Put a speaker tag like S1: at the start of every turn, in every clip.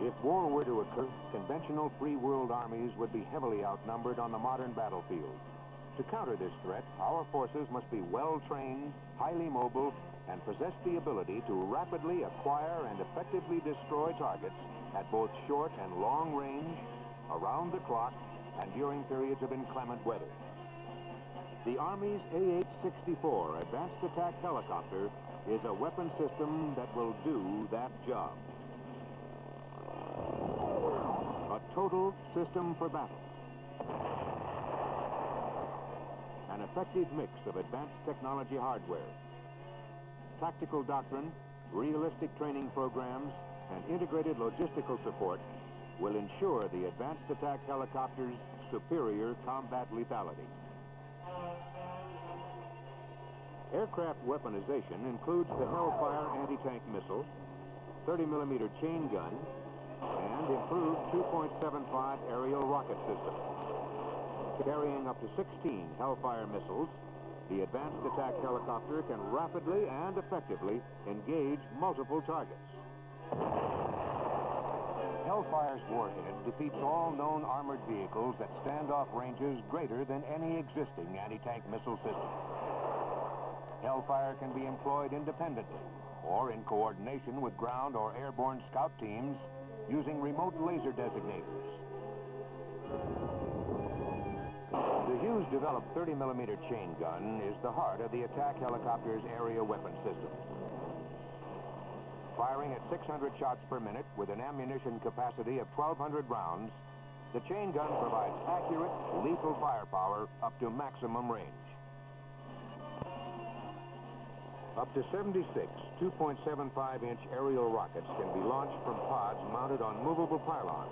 S1: If war were to occur, conventional free world armies would be heavily outnumbered on the modern battlefield. To counter this threat, our forces must be well-trained, highly mobile, and possess the ability to rapidly acquire and effectively destroy targets at both short and long range, around the clock, and during periods of inclement weather. The Army's AAH-64 Advanced Attack Helicopter is a weapon system that will do that job. A total system for battle. An effective mix of advanced technology hardware, tactical doctrine, realistic training programs, and integrated logistical support will ensure the Advanced Attack Helicopter's superior combat lethality. Aircraft weaponization includes the Hellfire anti-tank missile, 30mm chain gun, and improved 2.75 aerial rocket system. Carrying up to 16 Hellfire missiles, the Advanced Attack Helicopter can rapidly and effectively engage multiple targets. Hellfire's warhead defeats all known armored vehicles at standoff ranges greater than any existing anti-tank missile system. Hellfire can be employed independently or in coordination with ground or airborne scout teams using remote laser designators. The Hughes-developed 30mm chain gun is the heart of the attack helicopter's area weapon system. Firing at 600 shots per minute with an ammunition capacity of 1,200 rounds, the chain gun provides accurate, lethal firepower up to maximum range. Up to 76 2.75-inch aerial rockets can be launched from pods mounted on movable pylons.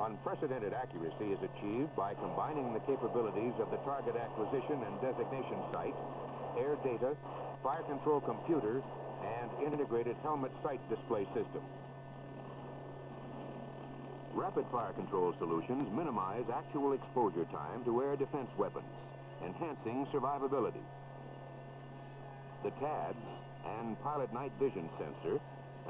S1: Unprecedented accuracy is achieved by combining the capabilities of the target acquisition and designation site, air data, fire control computer, and integrated helmet sight display system. Rapid fire control solutions minimize actual exposure time to air defense weapons, enhancing survivability. The TADS and pilot night vision sensor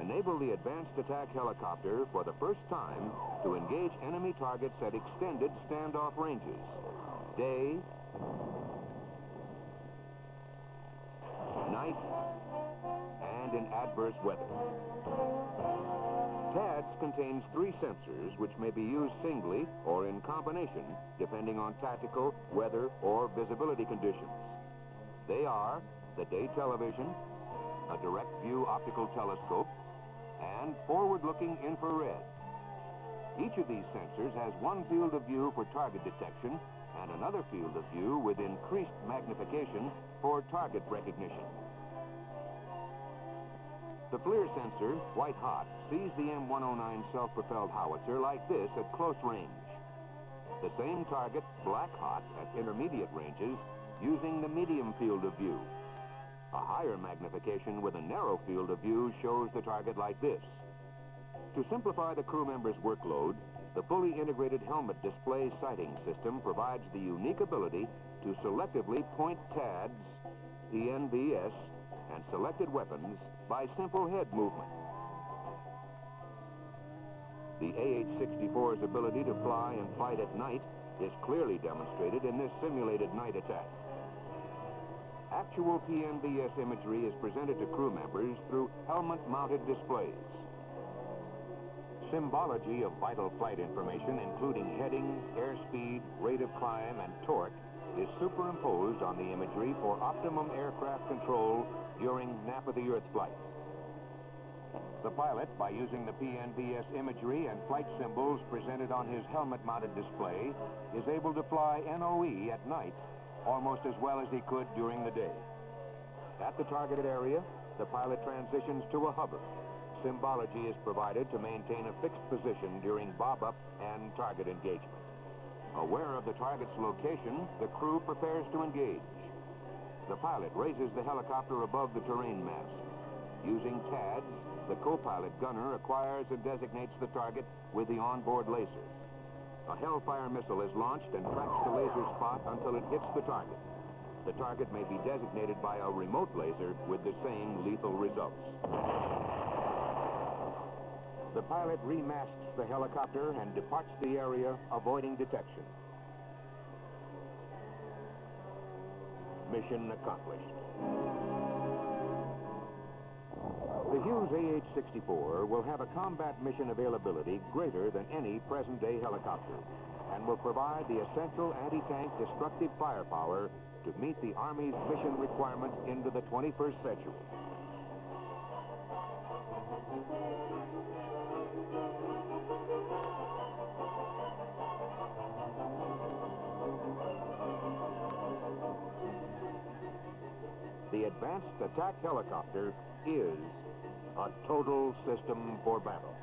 S1: enable the Advanced Attack Helicopter for the first time to engage enemy targets at extended standoff ranges, day, night, and in adverse weather. TADS contains 3 sensors which may be used singly or in combination depending on tactical, weather, or visibility conditions. They are the day television, a direct view optical telescope, and forward-looking infrared. Each of these sensors has one field of view for target detection and another field of view with increased magnification for target recognition. The FLIR sensor, white hot, sees the M109 self-propelled howitzer like this at close range. The same target, black hot, at intermediate ranges using the medium field of view. A higher magnification with a narrow field of view shows the target like this. To simplify the crew member's workload, the fully integrated helmet display sighting system provides the unique ability to selectively point TADS, PNVS, and selected weapons by simple head movement. The AH-64's ability to fly and fight at night is clearly demonstrated in this simulated night attack. Actual PNVS imagery is presented to crew members through helmet-mounted displays. Symbology of vital flight information, including heading, airspeed, rate of climb, and torque, is superimposed on the imagery for optimum aircraft control during nap-of-the-earth flight. The pilot, by using the PNVS imagery and flight symbols presented on his helmet-mounted display, is able to fly NOE at night almost as well as he could during the day. At the targeted area, the pilot transitions to a hover. Symbology is provided to maintain a fixed position during bob-up and target engagement. Aware of the target's location, the crew prepares to engage. The pilot raises the helicopter above the terrain mass. Using TADS, the co-pilot gunner acquires and designates the target with the onboard laser. A Hellfire missile is launched and tracks the laser spot until it hits the target. The target may be designated by a remote laser with the same lethal results. The pilot remasks the helicopter and departs the area, avoiding detection. Mission accomplished. The Hughes AAH-64 will have a combat mission availability greater than any present-day helicopter and will provide the essential anti-tank destructive firepower to meet the Army's mission requirement into the 21st century. The Advanced Attack Helicopter is a total system for battle.